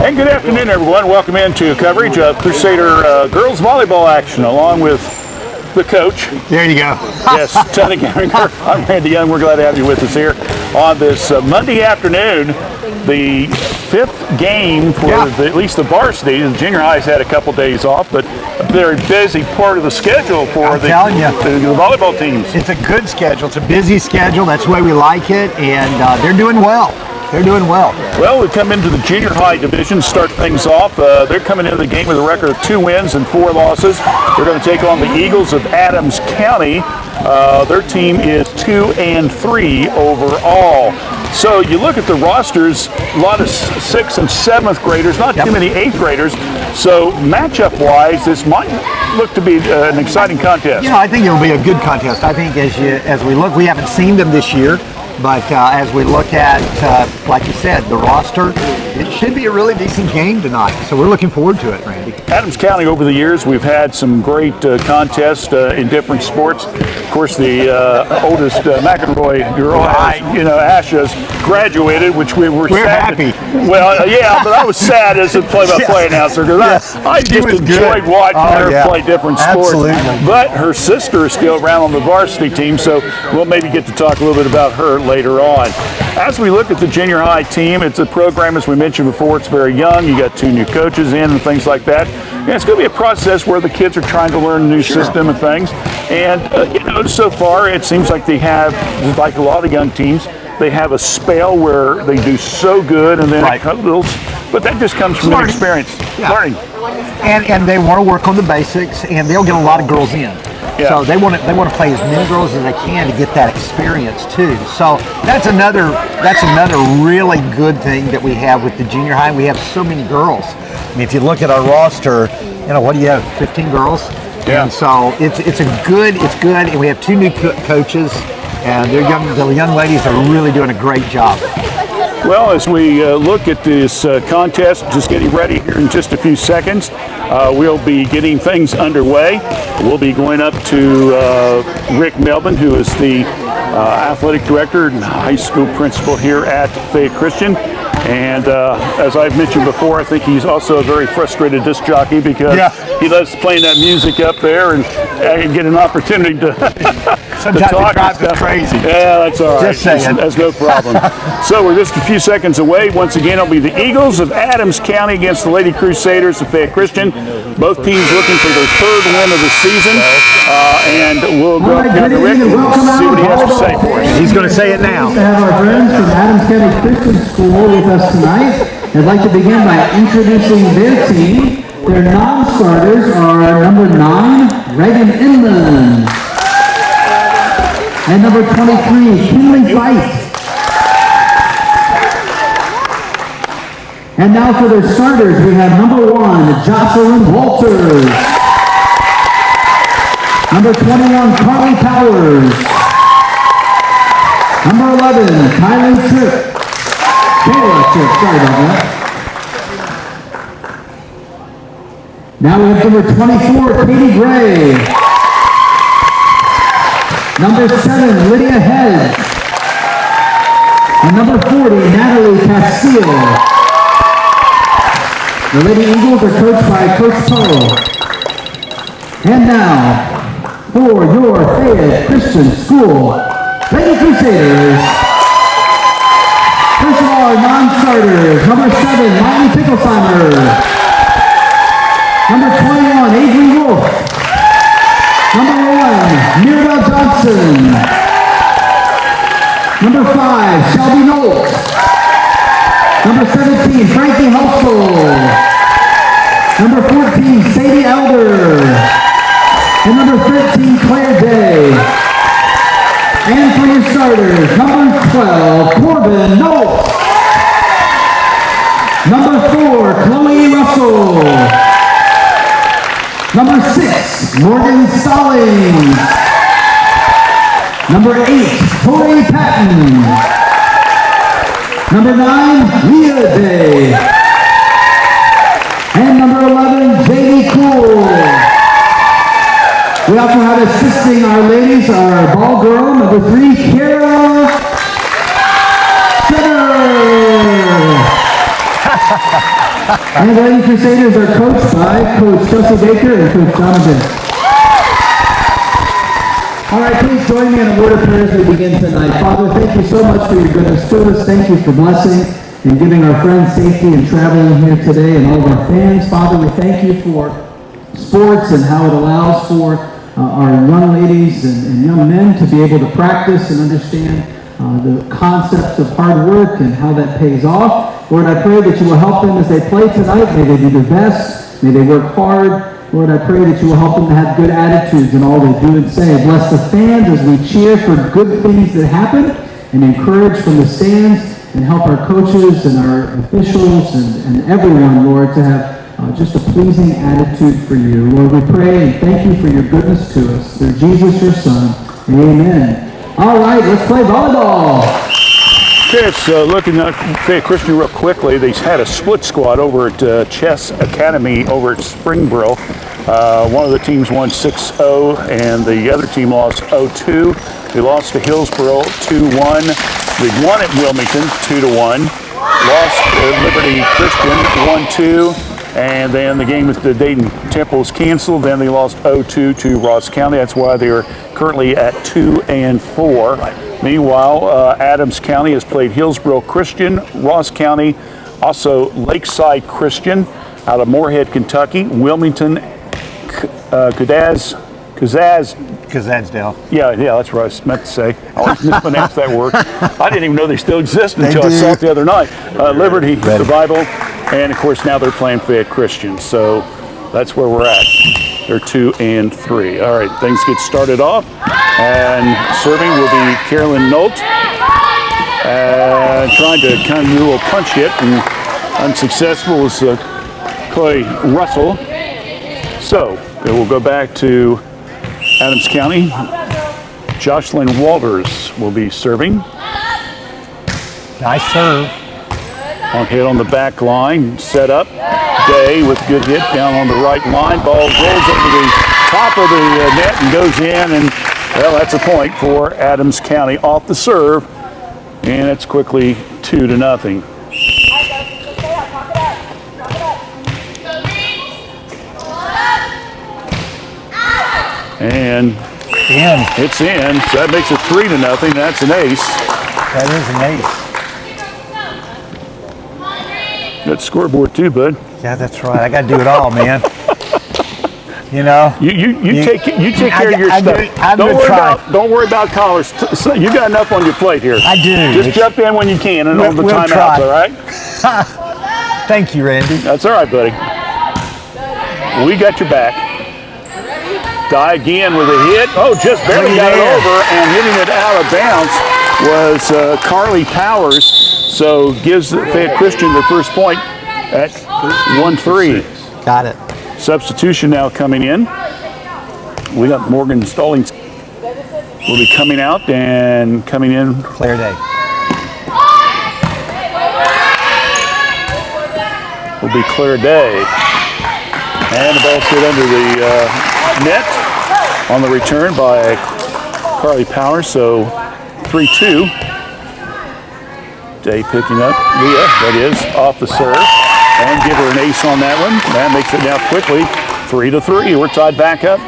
And good afternoon, everyone. Welcome into coverage of Crusader girls volleyball action, along with the coach. There you go. Yes, Tony Gehringer. I'm Randy Young. We're glad to have you with us here on this Monday afternoon. The fifth game for at least the varsity. The junior high's had a couple days off, but a very busy part of the schedule for the volleyball teams. It's a good schedule. It's a busy schedule. That's the way we like it, and they're doing well. They're doing well. Well, we come into the junior high division, start things off. They're coming into the game with a record of 2 wins and 4 losses. They're going to take on the Eagles of Adams County. Their team is 2-3 overall. So you look at the rosters, a lot of 6th and 7th graders, not too many 8th graders. So matchup-wise, this might look to be an exciting contest. I think it'll be a good contest. I think as we look, we haven't seen them this year. But as we look at, like you said, the roster, it should be a really decent game tonight. So we're looking forward to it, Randy. Adams County, over the years, we've had some great contests in different sports. Of course, the oldest McElroy girl, Asha's graduated, which we're sad. Happy. Well, yeah, but I was sad as a play-by-play announcer because I just enjoyed watching her play different sports. Absolutely. But her sister is still around on the varsity team, so we'll maybe get to talk a little bit about her later on. As we look at the junior high team, it's a program, as we mentioned before, it's very young. You got 2 new coaches in and things like that. And it's going to be a process where the kids are trying to learn a new system and things. And, so far, it seems like they have, like a lot of young teams, they have a spell where they do so good and then but that just comes from experience, learning. And they want to work on the basics, and they'll get a lot of girls in. Yeah. So they want to play as many girls as they can to get that experience too. So that's another really good thing that we have with the junior high. We have so many girls. I mean, if you look at our roster, what do you have? 15 girls. Yeah. And so it's good, and we have 2 new coaches, and the young ladies are really doing a great job. Well, as we look at this contest, just getting ready here in just a few seconds, we'll be getting things underway. We'll be going up to Rick Melvin, who is the athletic director and high school principal here at Fayette Christian. And as I've mentioned before, I think he's also a very frustrated disc jockey because he loves playing that music up there and get an opportunity to sometimes talk. It drives me crazy. Yeah, that's all right. Just saying. That's no problem. So we're just a few seconds away. Once again, it'll be the Eagles of Adams County against the Lady Crusaders of Fayette Christian. Both teams looking for their 3rd win of the season. And we'll go down to Rick and see what he has to say for us. He's going to say it now. To have our friends from Adams County Christian School with us tonight. I'd like to begin by introducing their team. Their non-starters are number 9, Reagan Inman, and number 23, Kinley Fight. And now for their starters, we have number 1, Jocelyn Walters, number 21, Carly Powers, number 11, Kylie Tripp. Kayla Tripp, sorry about that. Now we have number 24, Katie Gray. Number 7, Lydia Hedge. And number 40, Natalie Castile. The Lady Eagles are coached by Coach Poe. And now, for your Fayette Christian School, Lady Crusaders. First of all, non-starters, number 7, Molly Picklesheimer. Number 21, Avery Wolf. Number 1, Mirabelle Johnson. Number 5, Shelby Knowles. Number 17, Frankie Hustle. Number 14, Sadie Elder. And number 13, Claire Day. And for your starters, number 12, Corbin Knowles. Number 4, Chloe Russell. Number 6, Morgan Stallings. Number 8, Tori Patton. Number 9, Leah Day. And number 11, Jamie Cool. We also have assisting our ladies, our ball girl, number 3, Kara Sutter. And the Lady Crusaders are coached by Coach Chelsea Baker and Coach Donovan. All right, please join me in a word of prayer as we begin tonight. Father, thank you so much for your goodness to us. Thank you for blessing and giving our friends safety and traveling here today and all of our fans. Father, we thank you for sports and how it allows for our young ladies and young men to be able to practice and understand the concepts of hard work and how that pays off. Lord, I pray that you will help them as they play tonight. May they do their best. May they work hard. Lord, I pray that you will help them to have good attitudes in all they do and say. Bless the fans as we cheer for good things that happen and encourage from the stands and help our coaches and our officials and everyone, Lord, to have just a pleasing attitude for you. Lord, we pray and thank you for your goodness to us. Through Jesus, your Son. Amen. All right, let's play volleyball. Okay, so looking at Fayette Christian real quickly, they had a split squad over at Chess Academy over at Springboro. One of the teams won 6-0 and the other team lost 0-2. They lost to Hillsboro 2-1. They won at Wilmington 2-1. Lost at Liberty Christian 1-2. And then the game with the Dayton Temple was canceled. Then they lost 0-2 to Ross County. That's why they're currently at 2-4. Meanwhile, Adams County has played Hillsboro Christian, Ross County, also Lakeside Christian out of Moorhead, Kentucky, Wilmington, Kazadsdale. Yeah, that's what I was meant to say. I always mispronounce that word. I didn't even know they still exist until I saw it the other night. Liberty, the Bible, and of course now they're playing Fayette Christian. So that's where we're at. They're 2-3. All right, things get started off. And serving will be Carolyn Nolt. Trying to kind of do a little punch hit and unsuccessful was Chloe Russell. So it will go back to Adams County. Jocelyn Walters will be serving. Nice serve. On hit on the back line, set up. Day with good hit down on the right line. Ball rolls over the top of the net and goes in, and well, that's a point for Adams County off the serve, and it's quickly 2-0. And it's in, so that makes it 3-0. That's an ace. That is an ace. Good scoreboard too, bud. Yeah, that's right. I got to do it all, man. You know. You take care of your stuff. Don't worry about collars. You got enough on your plate here. I do. Just jump in when you can and on the timeouts, all right? Thank you, Randy. That's all right, buddy. We got your back. Die again with a hit. Oh, just barely got it over, and hitting it out of bounds was Carly Powers. So gives Fayette Christian their first point at 1-3. Got it. Substitution now coming in. We got Morgan Stallings will be coming out and coming in. Claire Day. Will be Claire Day. And the ball hit under the net on the return by Carly Powers. So 3-2. Day picking up Leah, that is, off the serve. And give her an ace on that one. That makes it now quickly 3-3. We're tied back up.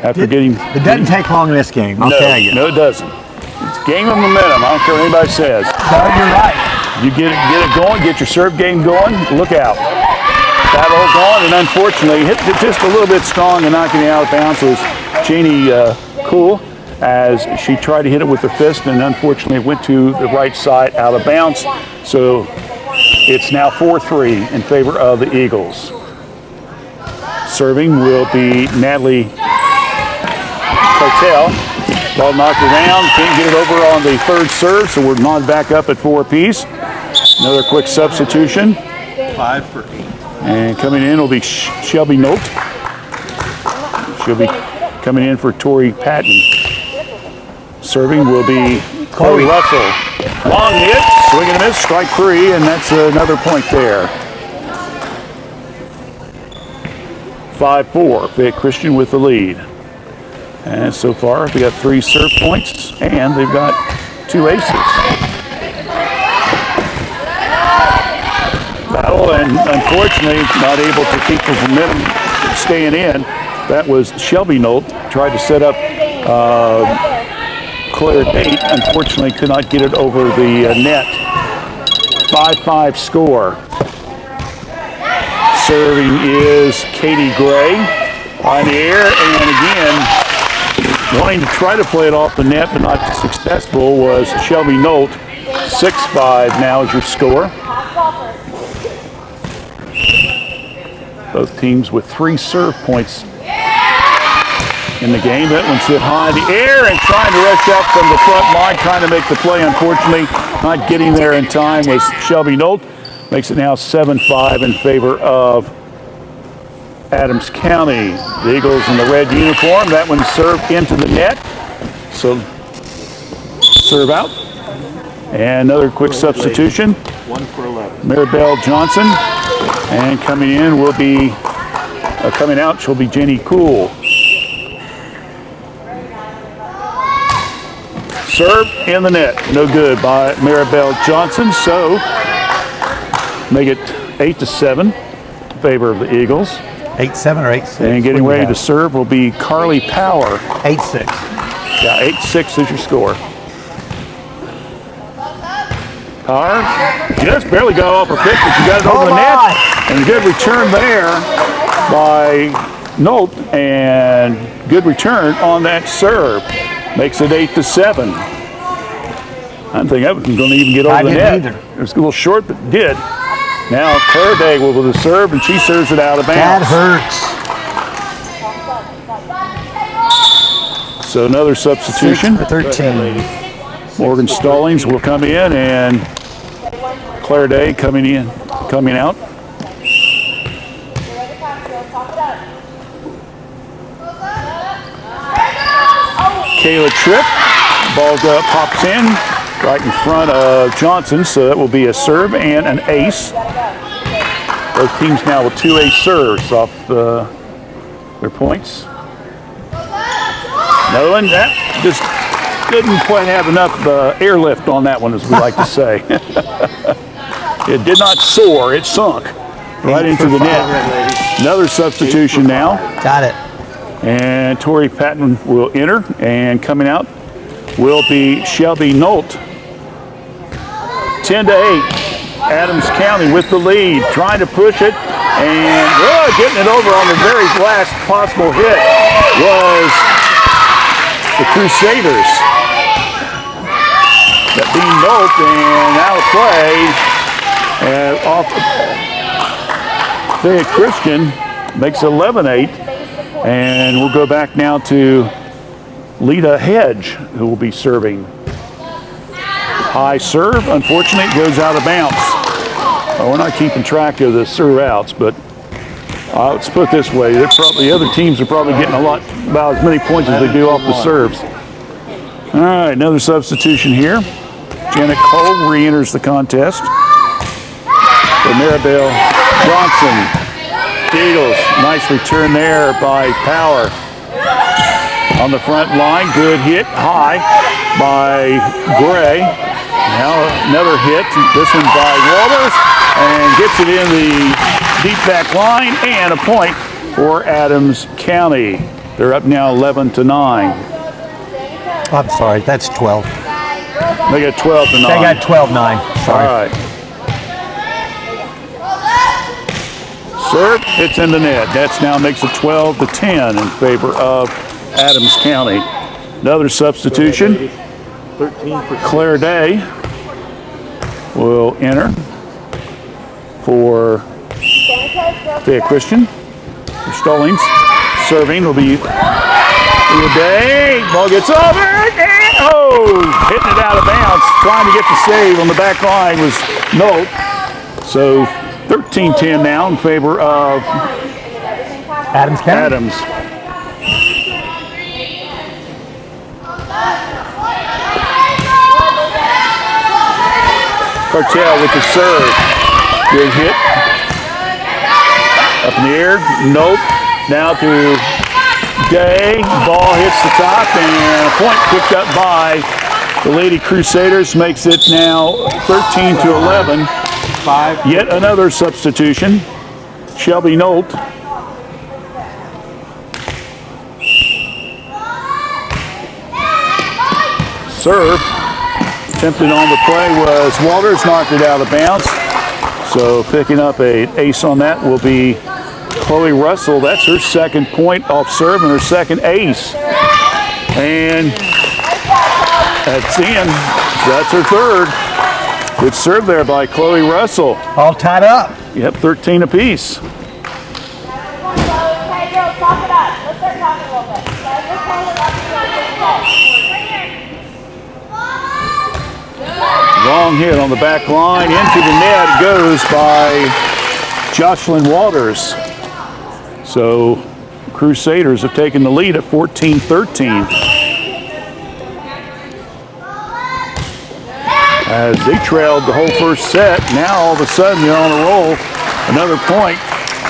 After getting. It doesn't take long in this game, I'll tell you. No, it doesn't. It's a game of momentum. I don't care what anybody says. No, you're right. You get it going, get your serve game going, look out. Battle going, and unfortunately, hit it just a little bit strong and knocking it out of bounds was Janie Cool as she tried to hit it with her fist, and unfortunately went to the right side out of bounds. So it's now 4-3 in favor of the Eagles. Serving will be Natalie Cartel. Ball knocked around, can't get it over on the third serve, so we're not back up at 4 apiece. Another quick substitution. 5 for 8. And coming in will be Shelby Nolt. She'll be coming in for Tori Patton. Serving will be Chloe Russell. Long hit, swing and a miss, strike 3, and that's another point there. 5-4, Fayette Christian with the lead. And so far, they got 3 serve points, and they've got 2 aces. Battle and unfortunately not able to keep the momentum staying in. That was Shelby Nolt. Tried to set up Claire Date. Unfortunately could not get it over the net. 5-5 score. Serving is Katie Gray on the air, and again, wanting to try to play it off the net but not successful was Shelby Nolt. 6-5 now is your score. Both teams with 3 serve points in the game. That one's hit high in the air and trying to rush out from the front line, trying to make the play. Unfortunately, not getting there in time was Shelby Nolt. Makes it now 7-5 in favor of Adams County. The Eagles in the red uniform. That one served into the net. So serve out. And another quick substitution. 1 for 11. Maribel Johnson. And coming in will be, coming out, she'll be Jenny Cool. Serve in the net. No good by Maribel Johnson. So make it 8-7 in favor of the Eagles. 8-7 or 8-6? And getting ready to serve will be Carly Power. 8-6. Yeah, 8-6 is your score. Power just barely got off her pitch, but she got it over the net. And a good return there by Nolt, and good return on that serve. Makes it 8-7. I didn't think that was going to even get over the net. Either. It was a little short, but did. Now Claire Day will with the serve, and she serves it out of bounds. That hurts. So another substitution. 13. Morgan Stallings will come in, and Claire Day coming out. Kayla Tripp, ball pops in right in front of Johnson, so that will be a serve and an ace. Both teams now with 2 ace serves off their points. Another one, that just didn't quite have enough airlift on that one, as we like to say. It did not soar, it sunk right into the net. Another substitution now. Got it. And Tori Patton will enter, and coming out will be Shelby Nolt. 10-8. Adams County with the lead, trying to push it, and getting it over on the very last possible hit was the Crusaders. That being Nolt, and out of play, off Fayette Christian makes 11-8. And we'll go back now to Lita Hedge, who will be serving. High serve, unfortunately, goes out of bounds. We're not keeping track of the serve outs, but let's put it this way: the other teams are probably getting about as many points as they do off the serves. All right, another substitution here. Janet Cole re-enters the contest for Maribel Johnson. Eagles, nice return there by Power. On the front line, good hit high by Gray. Now another hit, this one by Walters, and gets it in the deep back line, and a point for Adams County. They're up now 11-9. I'm sorry, that's 12. They got 12-9. They got 12-9. Sorry. All right. Serve, it's in the net. That's now makes it 12-10 in favor of Adams County. Another substitution. 13 for Claire Day will enter for Fayette Christian. For Stallings. Serving will be Day. Ball gets over, and hitting it out of bounds. Trying to get the save on the back line was Nolt. So 13-10 now in favor of Adams County. Adams. Cartel with the serve. Good hit. Up in the air. Nope. Now to Day. Ball hits the top, and a point picked up by the Lady Crusaders. Makes it now 13-11. 5. Yet another substitution. Shelby Nolt. Serve. Attempted on the play was Walters, knocked it out of bounds. So picking up an ace on that will be Chloe Russell. That's her second point off serve and her second ace. And that's in. That's her third. Good serve there by Chloe Russell. All tied up. Yep, 13 apiece. Long hit on the back line. Into the net goes by Jocelyn Walters. So Crusaders have taken the lead at 14-13. As they trailed the whole first set, now all of a sudden they're on a roll. Another point.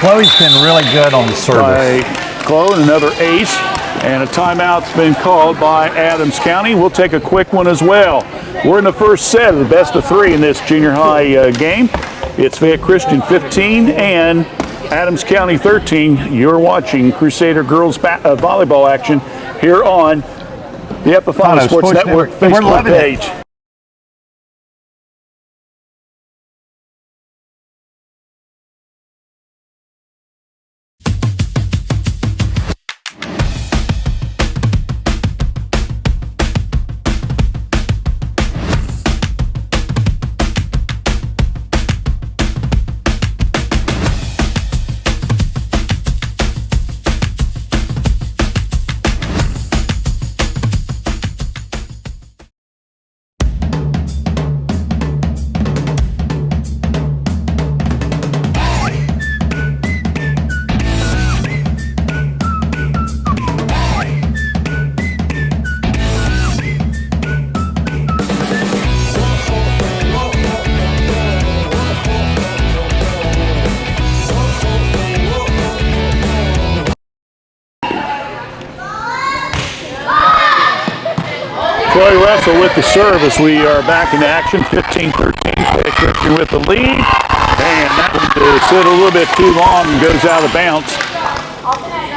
Chloe's been really good on the service. By Chloe, and another ace. And a timeout's been called by Adams County. We'll take a quick one as well. We're in the first set of the best of 3 in this junior high game. It's Fayette Christian 15 and Adams County 13. You're watching Crusader girls volleyball action here on the Epiphany Sports Network Facebook page. Chloe Russell with the serve as we are back in action. 15-13, Fayette Christian with the lead. And that one sit a little bit too long and goes out of bounds.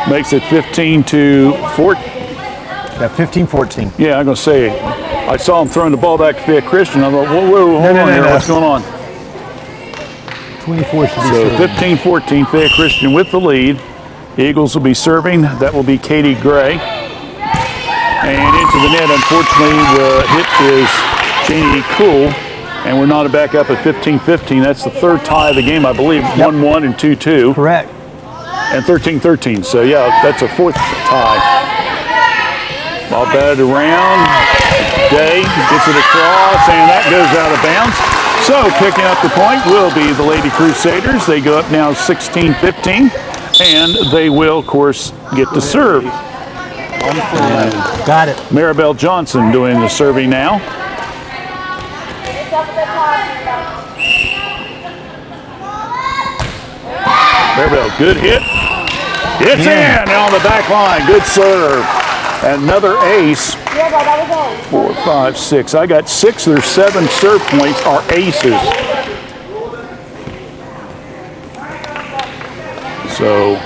Makes it 15-14. Yeah, 15-14. Yeah, I'm going to say, I saw him throwing the ball back to Fayette Christian. I thought, whoa, hold on here, what's going on? 24 should be So 15-14, Fayette Christian with the lead. Eagles will be serving. That will be Katie Gray. And into the net, unfortunately, the hit is Janie Cool. And we're not back up at 15-15. That's the third tie of the game, I believe. 1-1 and 2-2. Correct. And 13-13. So, yeah, that's a fourth tie. Ball batted around. Day gets it across, and that goes out of bounds. So, picking up the point will be the Lady Crusaders. They go up now 16-15. And they will, of course, get to serve. Got it. Maribel Johnson doing the serving now. Maribel, good hit. It's in on the back line. Good serve. Another ace. 4, 5, 6. I got 6 or 7 serve points are aces. So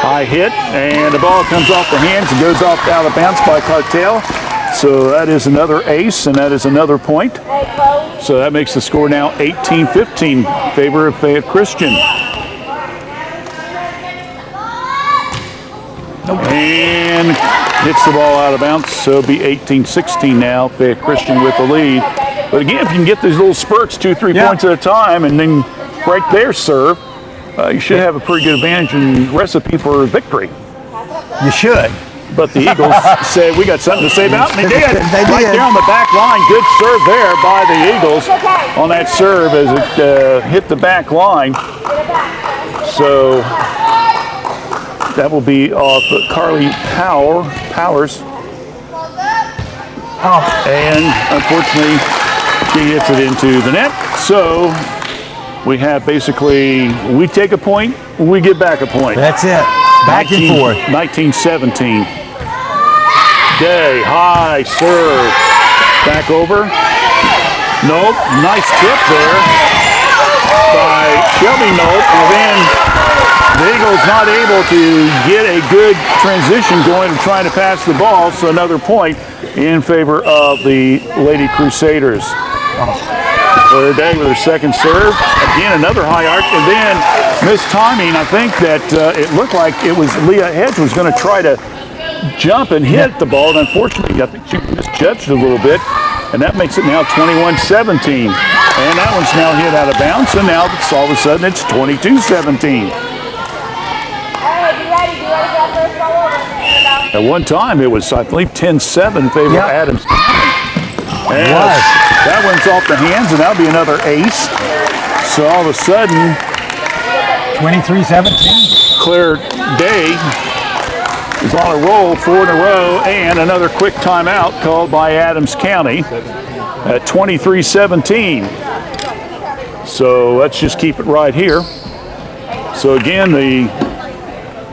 high hit, and the ball comes off the hands and goes off out of bounds by Cartel. So that is another ace, and that is another point. So that makes the score now 18-15 favor of Fayette Christian. And hits the ball out of bounds, so it'll be 18-16 now. Fayette Christian with the lead. But again, if you can get these little spurts, 2-3 points at a time, and then right there serve, you should have a pretty good advantage and recipe for victory. You should. But the Eagles said, we got something to say about it, and they did. They right did. there on the back line. Good serve there by the Eagles on that serve as it hit the back line. So that will be off Carly Powers. And unfortunately, she hits it into the net. So we have basically, we take a point, we get back a point. That's it. Back and forth. 19-17. Day. High serve. Back over. Nope. Nice tip there by Shelby Nope. And then the Eagles not able to get a good transition going and trying to pass the ball. So another point in favor of the Lady Crusaders. Claire Day with her second serve. Again, another high arc. And then missed timing. I think that it looked like it was Leah Hedge was going to try to jump and hit the ball. And unfortunately, I think she misjudged a little bit. And that makes it now 21-17. And that one's now hit out of bounds. So now all of a sudden it's 22-17. At one time it was, I believe, 10-7 in favor of Adams County. And that one's off the hands, and that'll be another ace. So all of a sudden, 23-17. Claire Day is on a roll, 4 in a row, and another quick timeout called by Adams County at 23-17. So let's just keep it right here. So again, the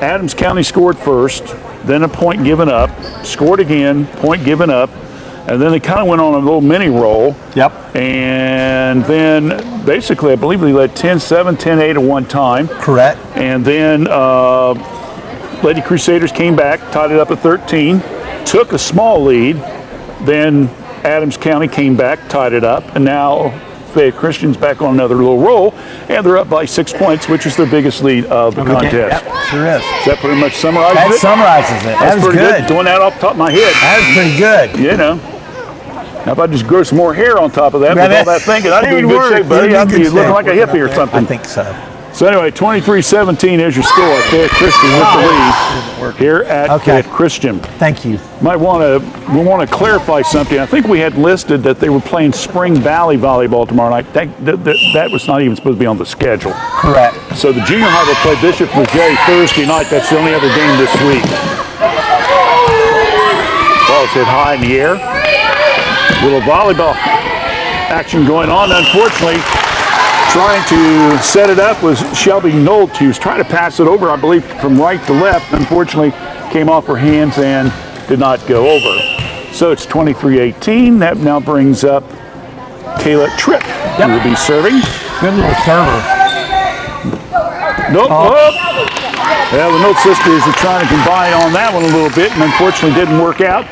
Adams County scored first, then a point given up, scored again, point given up, and then they kind of went on a little mini roll. Yep. And then basically, I believe they led 10-7, 10-8 at one time. Correct. And then Lady Crusaders came back, tied it up at 13, took a small lead. Then Adams County came back, tied it up, and now Fayette Christian's back on another little roll, and they're up by 6 points, which is their biggest lead of the contest. Yep, sure is. Does that pretty much summarize That it? summarizes it. That's That was pretty good. Doing that off the top of my head. That was pretty good. You know. Now, if I just grow some more hair on top of that, with all that thinking, I'd be in good shape, buddy. I'd be looking like a hippie or something. I think so. So anyway, 23-17 is your score. Fayette Christian with the lead here at Fayette Christian. Thank you. We want to clarify something. I think we had listed that they were playing Spring Valley volleyball tomorrow night. That was not even supposed to be on the schedule. Correct. So the junior high will play Bishop Legay Thursday night. That's the only other game this week. Ball's hit high in the air. Little volleyball action going on. Unfortunately, trying to set it up was Shelby Nolt. She was trying to pass it over, I believe, from right to left. Unfortunately, came off her hands and did not go over. So it's 23-18. That now brings up Kayla Tripp, who will be serving. Good little server. Nope. Oh. Well, the Nolt sisters are trying to combine on that one a little bit, and unfortunately didn't work out.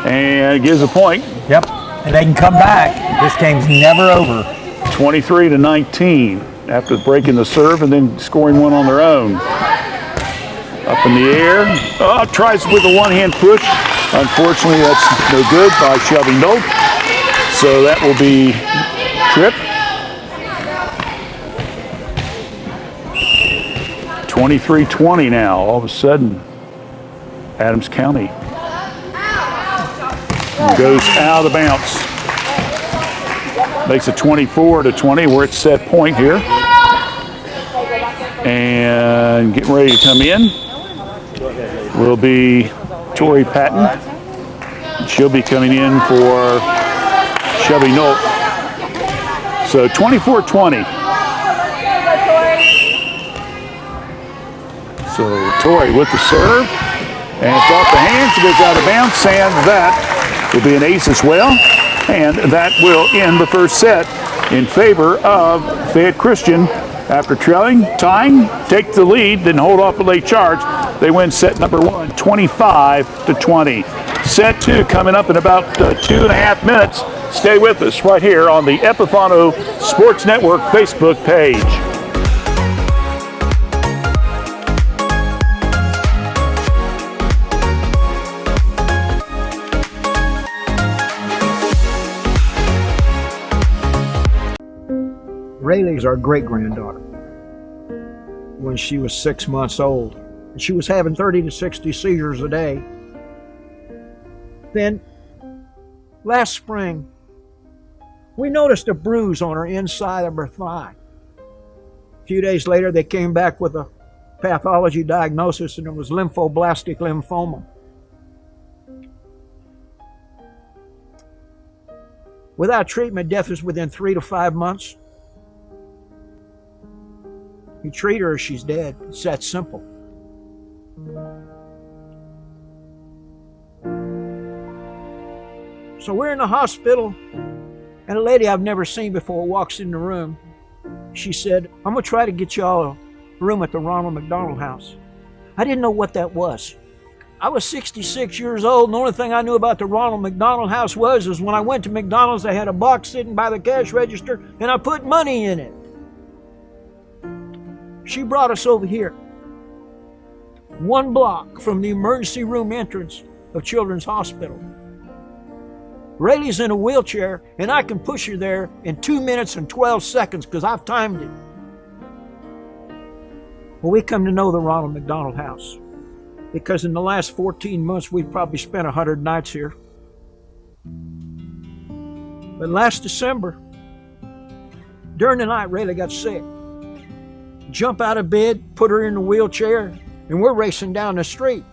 And it gives a point. Yep. And they can come back. This game's never over. 23-19 after breaking the serve and then scoring one on their own. Up in the air. Oh, tries with a one-hand push. Unfortunately, that's no good by Shelby Nope. So that will be Tripp. 23-20 now. All of a sudden, Adams County goes out of bounds. Makes it 24-20. We're at set point here. And getting ready to come in will be Tori Patton. She'll be coming in for Shelby Nolt. So 24-20. So Tori with the serve. And it's off the hands. It goes out of bounds. And that will be an ace as well. And that will end the first set in favor of Fayette Christian. After trailing, tying, take the lead, then hold off a late charge. They win set number one, 25-20. Set two coming up in about 2.5 minutes. Stay with us right here on the Epifano Sports Network Facebook page. Rayleigh's our great-granddaughter. When she was 6 months old, and she was having 30 to 60 seizures a day. Then, last spring, we noticed a bruise on her inside of her thigh. A few days later, they came back with a pathology diagnosis, and it was lymphoblastic lymphoma. Without treatment, death is within 3 to 5 months. You treat her, she's dead. It's that simple. So we're in the hospital, and a lady I've never seen before walks in the room. She said, I'm going to try to get y'all a room at the Ronald McDonald House. I didn't know what that was. I was 66 years old, and the only thing I knew about the Ronald McDonald House was when I went to McDonald's, they had a box sitting by the cash register, and I put money in it. She brought us over here, 1 block from the emergency room entrance of Children's Hospital. Rayleigh's in a wheelchair, and I can push her there in 2 minutes and 12 seconds because I've timed it. Well, we come to know the Ronald McDonald House because in the last 14 months, we've probably spent 100 nights here. But last December, during the night, Rayleigh got sick. Jump out of bed, put her in the wheelchair, and we're racing down the street.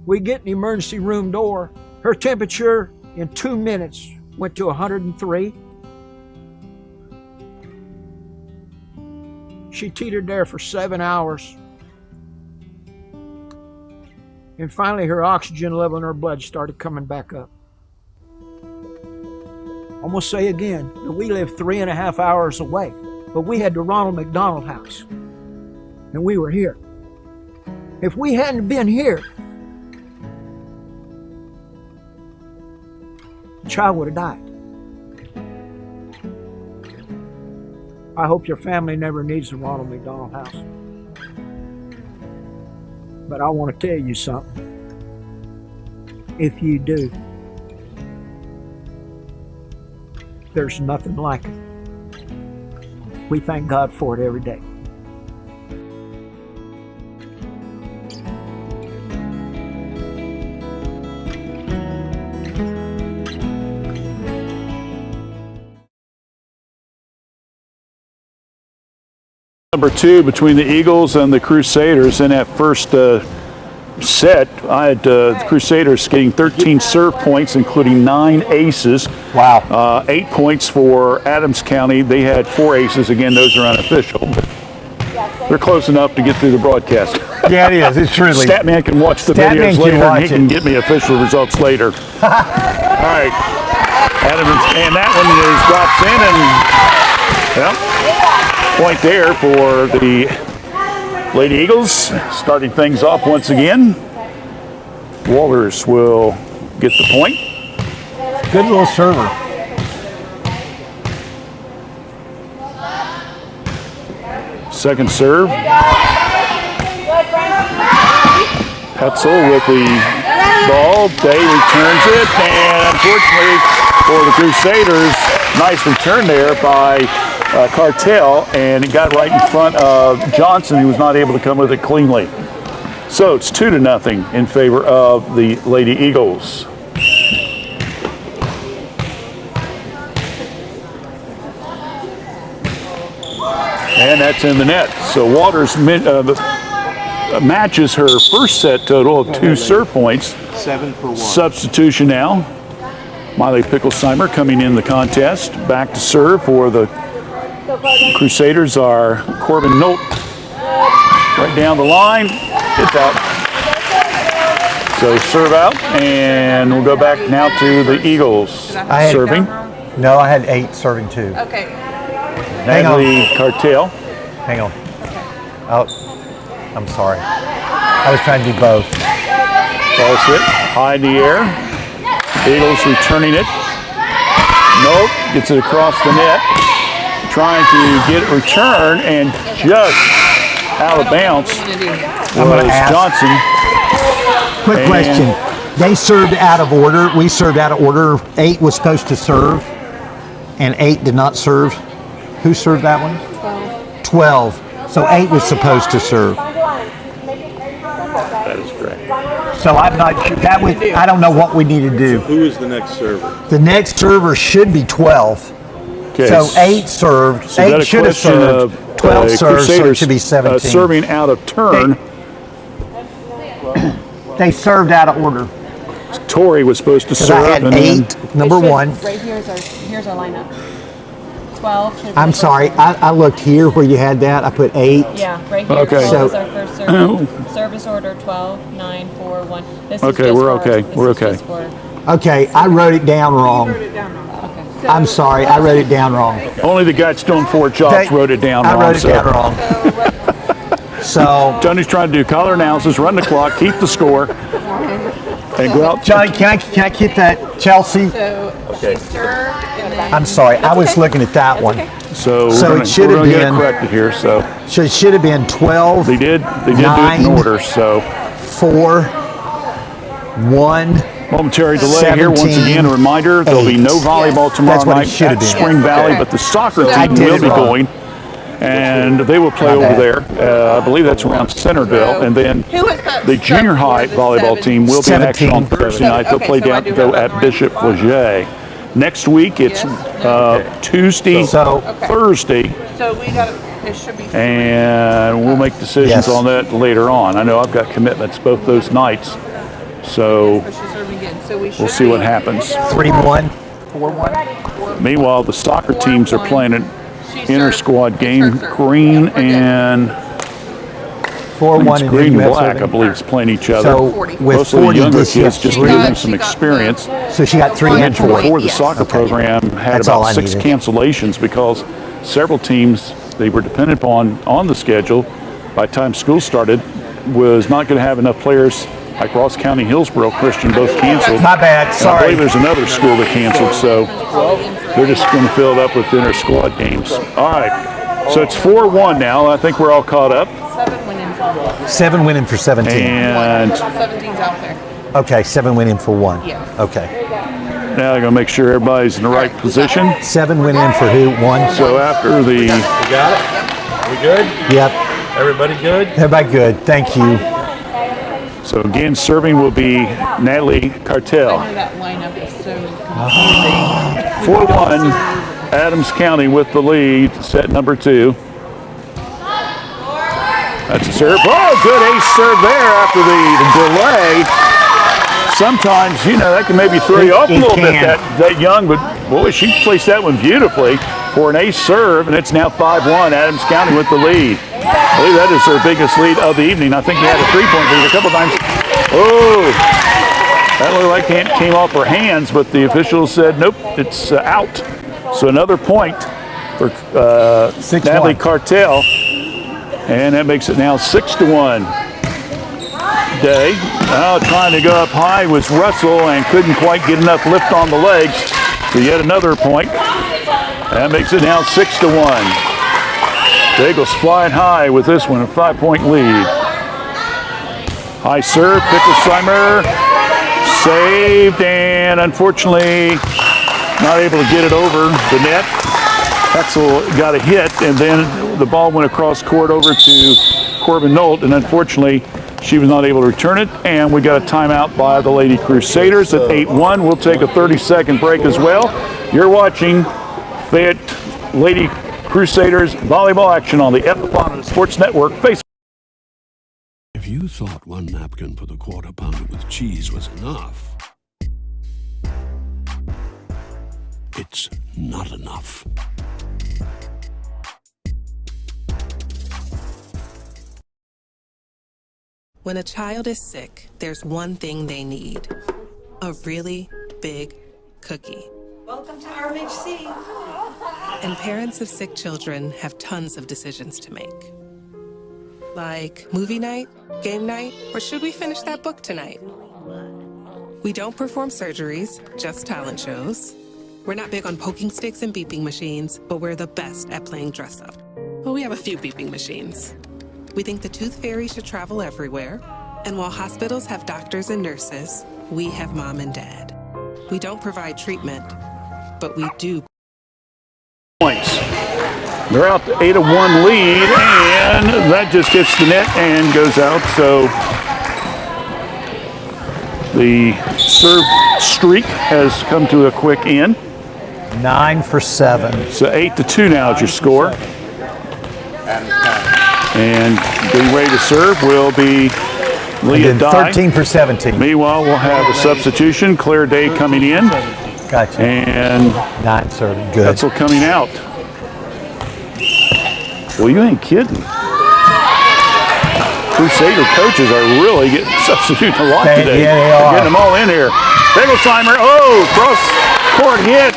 We get in the emergency room door. Her temperature in 2 minutes went to 103. She teetered there for 7 hours. And finally, her oxygen level in her blood started coming back up. I'm going to say again that we live 3.5 hours away, but we had the Ronald McDonald House, and we were here. If we hadn't been here, the child would have died. I hope your family never needs the Ronald McDonald House. But I want to tell you something. If you do, there's nothing like it. We thank God for it every day. Number 2 between the Eagles and the Crusaders in that first set. I had the Crusaders getting 13 serve points, including 9 aces. Wow. 8 points for Adams County. They had 4 aces. Again, those are unofficial, but they're close enough to get through the broadcast. Yeah, it is. It's truly. Statman can watch the videos later, and he can get me official results later. All right. Adams, and that one is drops in, and well, point there for the Lady Eagles, starting things off once again. Walters will get the point. Good little server. Second serve. Hetzel with the ball. Day returns it, and unfortunately for the Crusaders, nice return there by Cartel, and it got right in front of Johnson, who was not able to come with it cleanly. So it's 2-0 in favor of the Lady Eagles. And that's in the net. So Walters matches her first set total of 2 serve points. 7 for 1. Substitution now. Miley Picklesheimer coming in the contest. Back to serve for the Crusaders are Corbin Nolt. Right down the line. It's out. So serve out, and we'll go back now to the Eagles serving. No, I had 8 serving 2. Okay. Natalie Cartel. Hang on. Oh, I'm sorry. I was trying to do both. Ball hit high in the air. Eagles returning it. Nope, gets it across the net. Trying to get it returned, and just out of bounds was Johnson. Quick question. They served out of order. We served out of order. 8 was supposed to serve, and 8 did not serve. Who served that one? 12. So 8 was supposed to serve. That is correct. So I'm not sure. I don't know what we need to do. Who is the next server? The next server should be 12. Okay. So 8 served. So 8 should have served. 12 served, so it should be 17. Serving out of turn. They served out of order. Torrey was supposed to serve. I had and 8, number 1. Right here's our lineup. 12. I'm sorry, I looked here where you had that. I put 8. Yeah, right here. Okay. 12 is our first service. Service order 12, 9, 4, 1. This is Okay, just we're for- okay. this We're is okay. just for Okay, I wrote it down wrong. Okay. I'm sorry, I wrote it down wrong. Only the guy doing 4 jobs wrote it down wrong. I wrote it down wrong. So, Tony's trying to do color analysis, run the clock, keep the score, and go out. Johnny, can I get that, Chelsea? Okay. I'm sorry, I was looking at that one. So it should have get it been- corrected here. So So it should have been 12, they did do it in 9. order. So 4, 1. momentary delay here. Once 17, again, a reminder: there'll be no 8. volleyball tomorrow That's what it night should at have been. Spring Valley, but the soccer I team did will it be wrong. going, and they will play My over bad. there. I believe that's around Centerville, and then Who was that the junior high volleyball team will be in action on 17. Thursday night. They'll Okay, play so I down do go have that at right. Bishop Flaget. Next week it's Tuesday, So- Thursday, So we got it should be and we'll make decisions Yes. on that later on. I know I've got commitments both those nights, so we'll see what happens. 3-1. Meanwhile, the soccer teams are playing an inter-squad game. Green and 4-1 it's in green and USO. black, I believe, is playing each other. So with Most of the 40 younger this kids just year, giving them some experience. so she got 3 I and mentioned 4. before the soccer program had That's all about I 6 needed. cancellations because several teams they were dependent upon on the schedule by the time school started was not going to have enough players. Like Ross County, Hillsborough Christian both canceled. My bad, And I sorry. believe there's another school that canceled, so they're just going to fill it up with inter-squad games. All right, so it's 4-1 now. I think we're all caught up. 7 winning for 7 winning for 17. And 17's out there. Okay, 7 winning for 1. Yeah. Okay. now they're going to make sure everybody's in the right position. 7 winning for who? 1. So after the We got it? We good? Yep. Everybody good? Everybody good. Thank you. So again, serving will be Natalie Cartel. That lineup is so confusing. 4-1, Adams County with the lead, set number 2. That's a serve. Oh, good ace serve there after the delay. Sometimes, that can maybe throw you off a It little bit, can. that young, but boy, she placed that one beautifully for an ace serve, and it's now 5-1, Adams County with the lead. I believe that is their biggest lead of the evening. I think he had a 3-point lead a couple times. Oh, that looked like it came off her hands, but the officials said, nope, it's out. So another point for 6-1. Natalie Cartel, and that makes it now 6-1. Day. Now trying to go up high was Russell and couldn't quite get enough lift on the legs. So yet another point. That makes it now 6-1. The Eagles flying high with this one, a 5-point lead. High serve, Picklesheimer saved, and unfortunately not able to get it over the net. Hexel got a hit, and then the ball went across court over to Corbin Nolt, and unfortunately she was not able to return it, and we got a timeout by the Lady Crusaders at 8-1. We'll take a 30-second break as well. You're watching Fayette Lady Crusaders volleyball action on the Epiphany Sports Network Facebook. If you thought one napkin for the quarter pounder with cheese was enough, it's not enough. When a child is sick, there's one thing they need: a really big cookie. Welcome to RMHC. And parents of sick children have tons of decisions to make. Like movie night, game night, or should we finish that book tonight? We don't perform surgeries, just talent shows. We're not big on poking sticks and beeping machines, but we're the best at playing dress up. Well, we have a few beeping machines. We think the tooth fairy should travel everywhere. And while hospitals have doctors and nurses, we have mom and dad. We don't provide treatment, but we do. Points. They're out to 8-1 lead, and that just hits the net and goes out. So the serve streak has come to a quick end. 9 for 7. So 8-2 now is your score. And getting ready to serve will be Leah And then Dye. 13 for 17. Meanwhile, we'll have a substitution. Claire Day coming in, Gotcha. and 9 serving. Good. Etzel coming out. Well, you ain't kidding. Crusader coaches are really substituting a lot today. Yeah, they are. Getting them all in here. Bigglesheimer, cross court hit.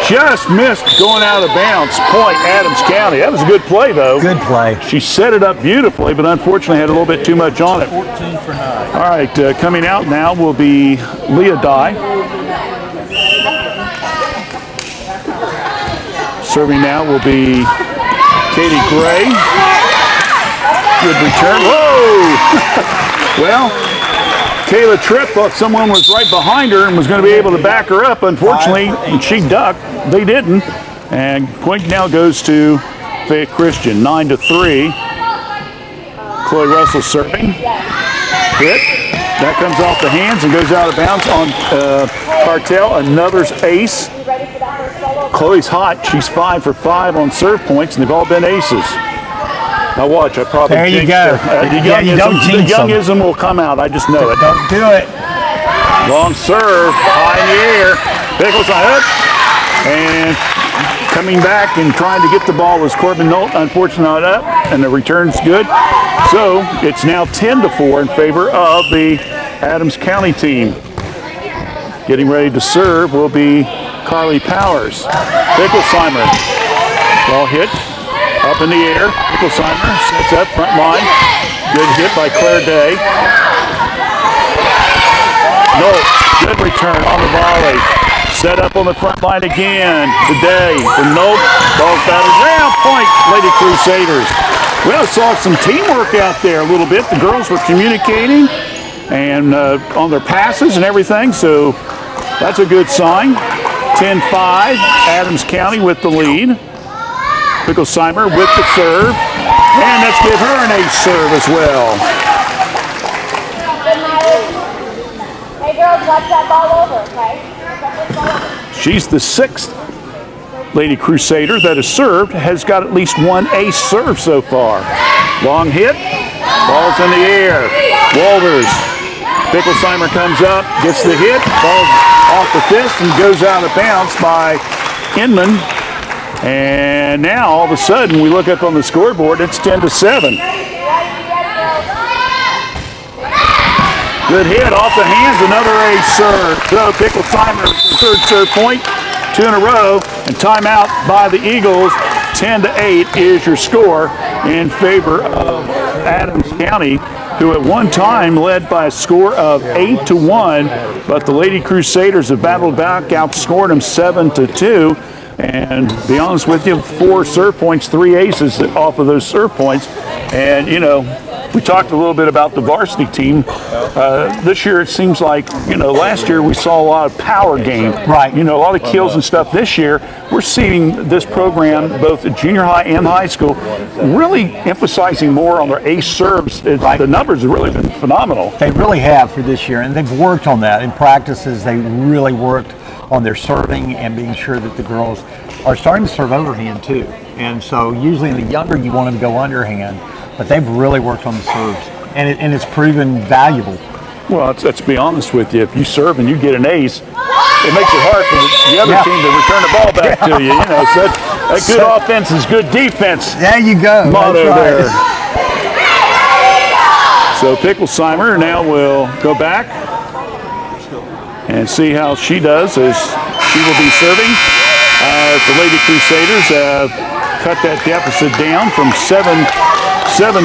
Just missed going out of bounds. Point, Adams County. That was a good play, though. Good play. She set it up beautifully, but unfortunately had a little bit too much on it. 14 for 9. All right, coming out now will be Leah Dye. Serving now will be Katie Gray. Good return. Whoa! Well, Kayla Tripp thought someone was right behind her and was going to be able to back her up. Unfortunately, she ducked. They didn't. And point now goes to Fayette Christian, 9-3. Chloe Russell serving. Hit. That comes off the hands and goes out of bounds on Cartel. Another's ace. Chloe's hot. She's 5 for 5 on serve points, and they've all been aces. Now watch, I probably there you jinxed go. her. The youngism will come out. I just know it. Don't do it. Long serve, high in the air. Pickles up, and coming back and trying to get the ball was Corbin Nolt. Unfortunately, not up, and the return's good. So it's now 10-4 in favor of the Adams County team. Getting ready to serve will be Carly Powers. Bicklesheimer, ball hit. Up in the air, Bicklesheimer sets up front line. Good hit by Claire Day. Nolt, good return on the volley. Set up on the front line again. The Day for Nolt. Ball's batted around. Point, Lady Crusaders. Well, saw some teamwork out there a little bit. The girls were communicating and on their passes and everything, so that's a good sign. 10-5, Adams County with the lead. Bicklesheimer with the serve, and let's give her an ace serve as well. Hey girls, watch that ball over, okay? She's the 6th Lady Crusader that has served, has got at least one ace serve so far. Long hit, ball's in the air. Walters, Bicklesheimer comes up, gets the hit, ball off the fist and goes out of bounds by Inman. And now, all of a sudden, we look up on the scoreboard, it's 10-7. Good hit off the hands, another ace serve. So Bicklesheimer's third serve point, 2 in a row, and timeout by the Eagles. 10-8 is your score in favor of Adams County, who at one time led by a score of 8-1, but the Lady Crusaders have battled back, outscored them 7-2. And to be honest with you, 4 serve points, 3 aces off of those serve points. And, you know, we talked a little bit about the varsity team. This year it seems like, you know, last year we saw a lot of power game. Right. You know, a lot of kills and stuff. This year we're seeing this program, both at junior high and high school, really emphasizing more on their ace serves. Right. The numbers have really been phenomenal. They really have for this year, and they've worked on that. In practices, they really worked on their serving and being sure that the girls are starting to serve overhand too. And so usually in the younger you want them to go underhand, but they've really worked on the serves, and it's proven valuable. Well, let's be honest with you. If you serve and you get an ace, it makes it hard for the other team to return the ball back to you. You know, so that good offense is good defense. There you go. Motto right there. So Bicklesheimer now will go back and see how she does as she will be serving. The Lady Crusaders have cut that deficit down from 7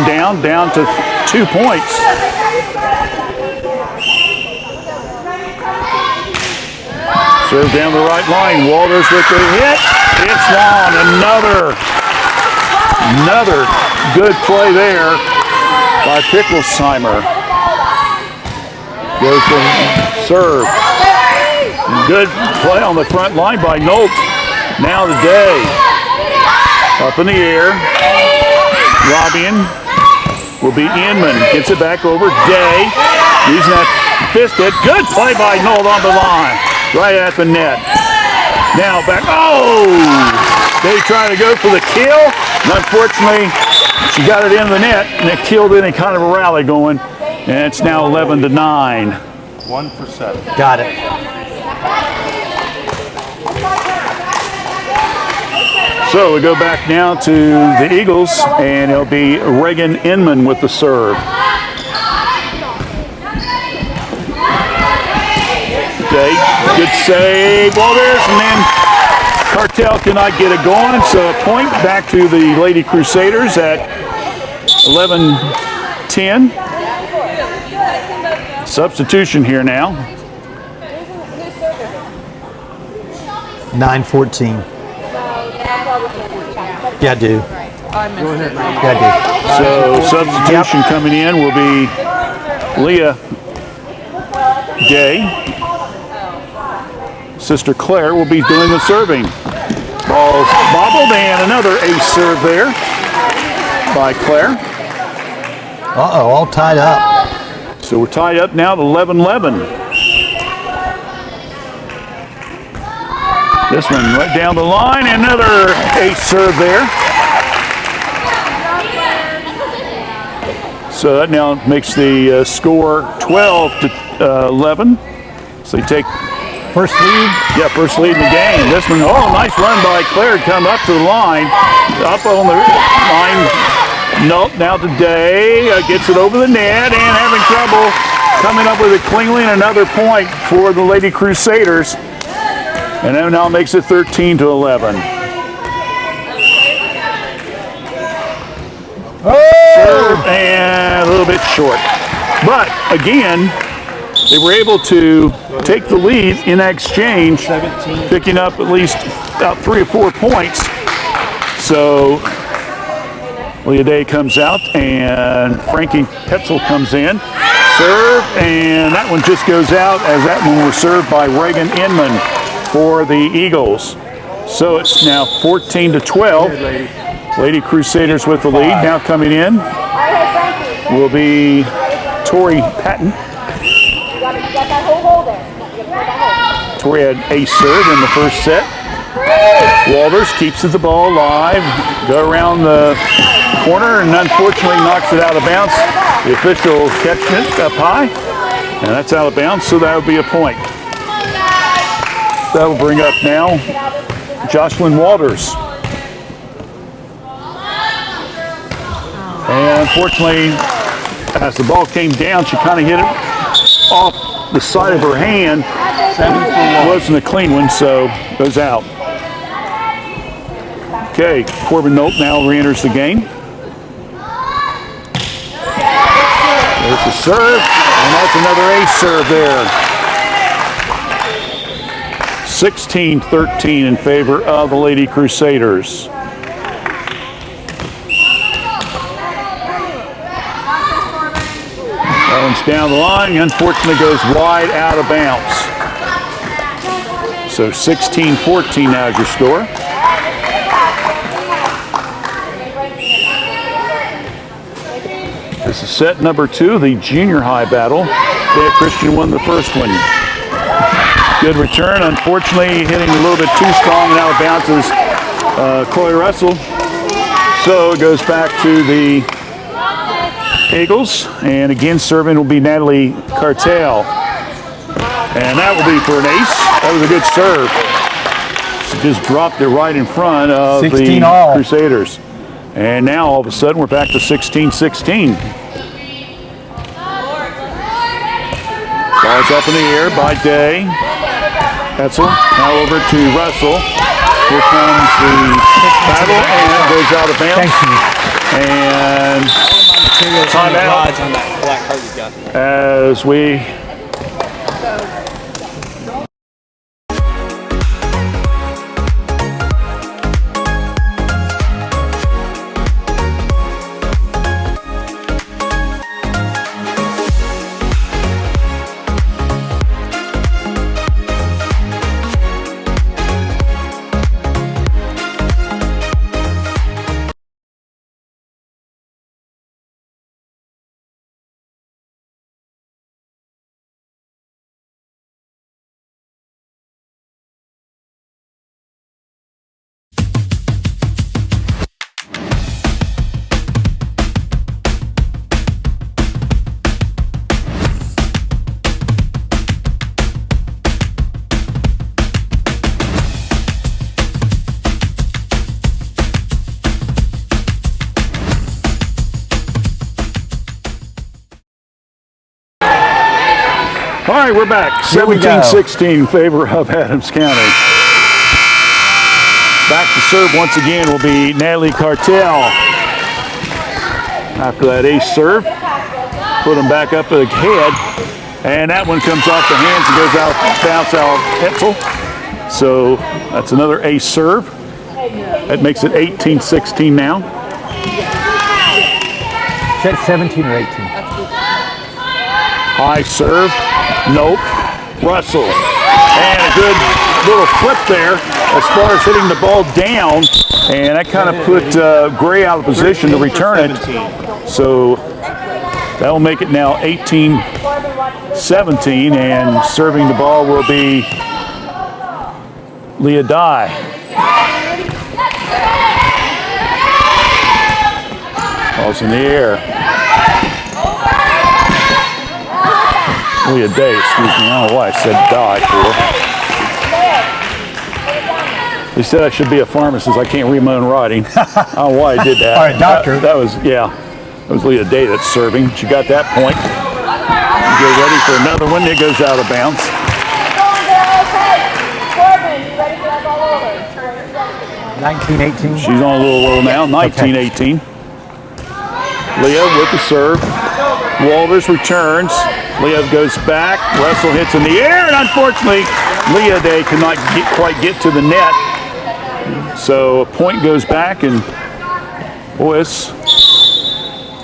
down to 2 points. Serve down the right line. Walters with the hit. It's long. Another good play there by Bicklesheimer. Goes to serve. Good play on the front line by Nolt. Now the Day. Up in the air. Robbing will be Inman. Gets it back over. Day. Using that fist hit. Good play by Nolt on the line. Right at the net. Now back. Oh! They trying to go for the kill. And unfortunately, she got it in the net. And it killed any kind of a rally going. And it's now 11-9. 1 for 7. Got it. So we go back now to the Eagles, and it'll be Reagan Inman with the serve. Okay, good save, Walters, and then Cartel cannot get it going, so a point back to the Lady Crusaders at 11-10. Substitution here now. 9-14. Yeah, I do. Yeah, I do. So substitution coming in will be Leah Gay. Sister Claire will be doing the serving. Ball's bobbled, and another ace serve there by Claire. Uh-oh, all tied up. So we're tied up now to 11-11. This one right down the line, another ace serve there. So that now makes the score 12-11. So you take first lead. Yeah, first lead in the game. This one, oh, nice run by Claire, come up to the line, up on the line. Nope, now today gets it over the net and having trouble coming up with it cleanly, and another point for the Lady Crusaders. And that now makes it 13-11. Serve and a little bit short. But again, they were able to take the lead in exchange, picking up at least about 3 or 4 points. So Leah Day comes out and Frankie Hetzel comes in. Serve, and that one just goes out as that one was served by Reagan Inman for the Eagles. So it's now 14-12. Lady Crusaders with the lead. Now coming in will be Tori Patton. Tori had ace serve in the first set. Walters keeps the ball alive, go around the corner, and unfortunately knocks it out of bounds. The official catching it up high, and that's out of bounds, so that would be a point. That will bring up now Jocelyn Walters. And unfortunately, as the ball came down, she kind of hit it off the side of her hand. It wasn't a clean one, so goes out. Okay, Corbin Nolt now re-enters the game. There's the serve, and that's another ace serve there. 16-13 in favor of the Lady Crusaders. That one's down the line, unfortunately goes wide out of bounds. So 16-14 now is your score. This is set number 2, the junior high battle. Fayette Christian won the first one. Good return, unfortunately hitting a little bit too strong and out of bounds is Chloe Russell. So it goes back to the Eagles, and again serving will be Natalie Cartel. And that will be for an ace. That was a good serve. She just dropped it right in front of the Crusaders. And now all of a sudden we're back to 16-16. Ball's up in the air by Day. Hetzel now over to Russell. Here comes the battle, and it goes out of bounds. And timeout as we right, we're back. Here we go. 17-16 in favor of Adams County. Back to serve once again will be Natalie Cartel. After that ace serve, put them back up ahead. And that one comes off the hands and goes out, bounce out Hetzel. So that's another ace serve. That makes it 18-16 now. Is that 17 or 18? High serve, nope. Russell. And a good little flip there as far as hitting the ball down. And that kind of put Gray out of position to return it. So that will make it now 18-17. And serving the ball will be Leah Dye. Ball's in the air. Leah Day, excuse me. I don't know why I said Dye for. They said I should be a pharmacist. I can't read my own writing. I don't know why I did that. All right, doctor. That was, yeah. That was Leah Day that's serving. She got that point. Get ready for another one. It goes out of bounds. 19-18. She's on a little low now. 19-18. Leah with the serve. Walters returns. Leah goes back. Russell hits in the air, and unfortunately, Leah Day could not quite get to the net. So a point goes back, and boy, this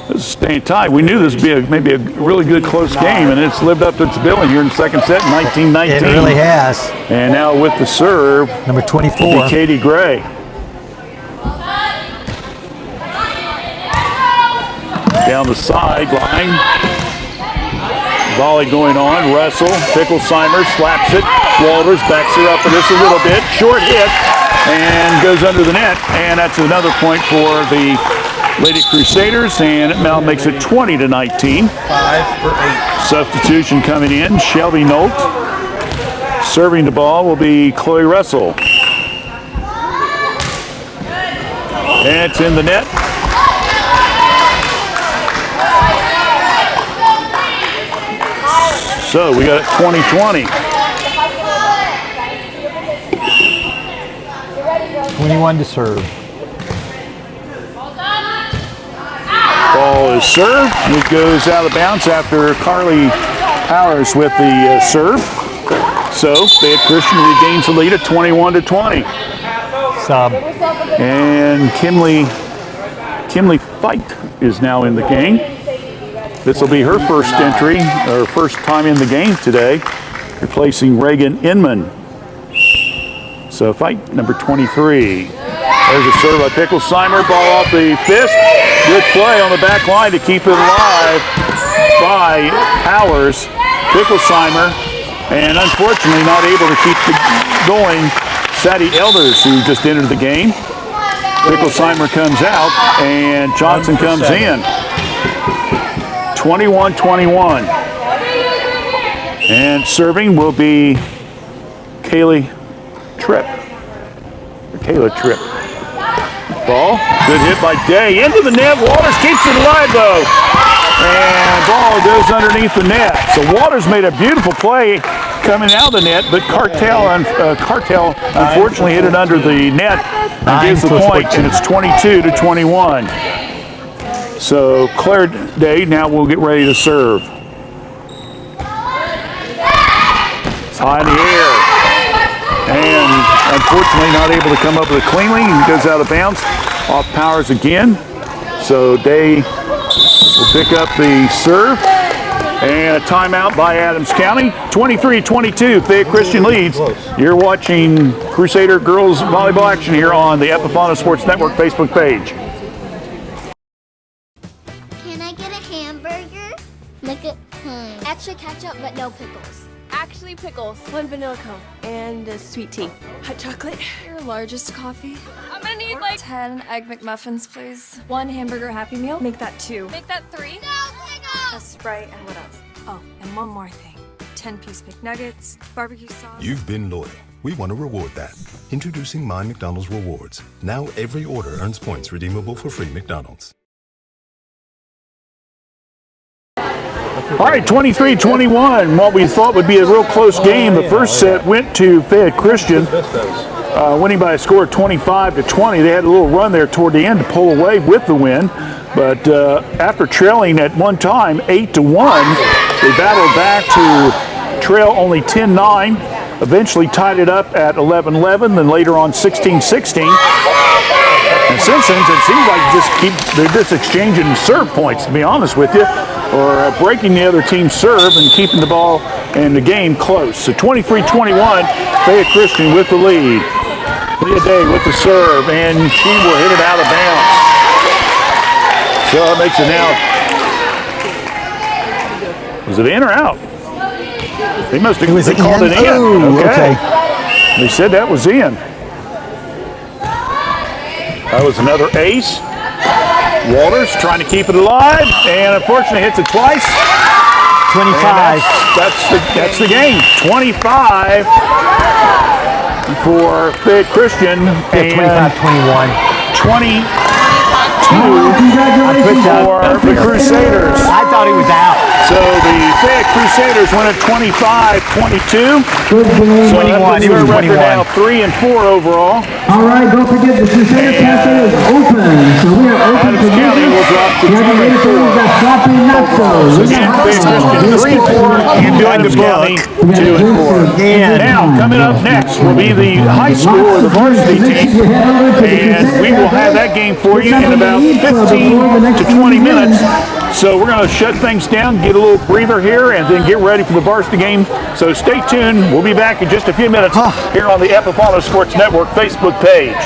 is staying tight. We knew this would be maybe a really good close game, and it's lived up to its billing here in the second set, 19-19. It really has. And now with the serve, number 24, will be Katie Gray. Down the sideline. Volley going on. Russell, Picklesheimer slaps it. Walters backs her up just a little bit. Short hit and goes under the net. And that's another point for the Lady Crusaders. And it now makes it 20-19. 5 for 8. Substitution coming in. Shelby Nolt. Serving the ball will be Chloe Russell. And it's in the net. So we got 20-20. 21 to serve. Ball is served. It goes out of bounds after Carly Powers with the serve. So Fayette Christian regains the lead at 21-20. Sub. And Kimley Fight is now in the game. This will be her first entry, or first time in the game today, replacing Reagan Inman. So Fight number 23. There's a serve by Picklesheimer, ball off the fist. Good play on the back line to keep it alive by Powers. Picklesheimer, and unfortunately not able to keep it going. Sadie Elders, who just entered the game. Picklesheimer comes out, and Johnson comes in. 21-21. And serving will be Kayla Tripp. Ball, good hit by Day. Into the net, Waters keeps it alive though. And ball goes underneath the net. So Waters made a beautiful play coming out of the net, but Cartel unfortunately hit it under the net and gives the point, and it's 22-21. So Claire Day now will get ready to serve. It's high in the air. And unfortunately not able to come up with it cleanly. He goes out of bounds off Powers again. So Day will pick up the serve. And a timeout by Adams County. 23-22, Fayette Christian leads. You're watching Crusader Girls Volleyball action here on the Epifana Sports Network Facebook page. Extra ketchup, but no pickles. Actually, pickles. 1 vanilla cone and a sweet tea. Hot chocolate. Your largest coffee. I'm gonna need like 10 Egg McMuffins, please. 1 hamburger Happy Meal. Make that 2. Make that 3. No pickles! A Sprite and what else? Oh, and one more thing. 10-piece McNuggets, barbecue sauce. You've been loyal. We want to reward that. Introducing My McDonald's Rewards. Now every order earns points redeemable for free McDonald's. All right, 23-21, what we thought would be a real close game. The first set went to Fayette Christian, winning by a score of 25-20. They had a little run there toward the end to pull away with the win, but after trailing at one time 8-1, they battled back to trail only 10-9, eventually tied it up at 11-11, then later on 16-16. And since then, it seems like they're just exchanging serve points, to be honest with you, or breaking the other team's serve and keeping the ball and the game close. So 23-21, Fayette Christian with the lead. Leah Day with the serve, and she will hit it out of bounds. So it makes it now. Was it in or out? They must have called it in. Oh, okay. They said that was in. That was another ace. Walters trying to keep it alive, and unfortunately hits it twice. 25. That's the game. 25 for Fayette Christian. Yeah, 25-21. 22 for the Crusaders. I thought he was out. So the Fayette Crusaders win at 25-22. Good game. So that puts their record now 3-4 overall. All right, don't forget the Crusader Cafe is open. So we are open Adams for County will drop to 2-4. So again, Fayette Christian 3-4 and Adams County 2-4. Now, coming up next will be the high school or the varsity team, and we will have that game for you in about 15 to 20 minutes. So we're going to shut things down, get a little breather here, and then get ready for the varsity game. So stay tuned. We'll be back in just a few minutes here on the Epifano Sports Network Facebook page.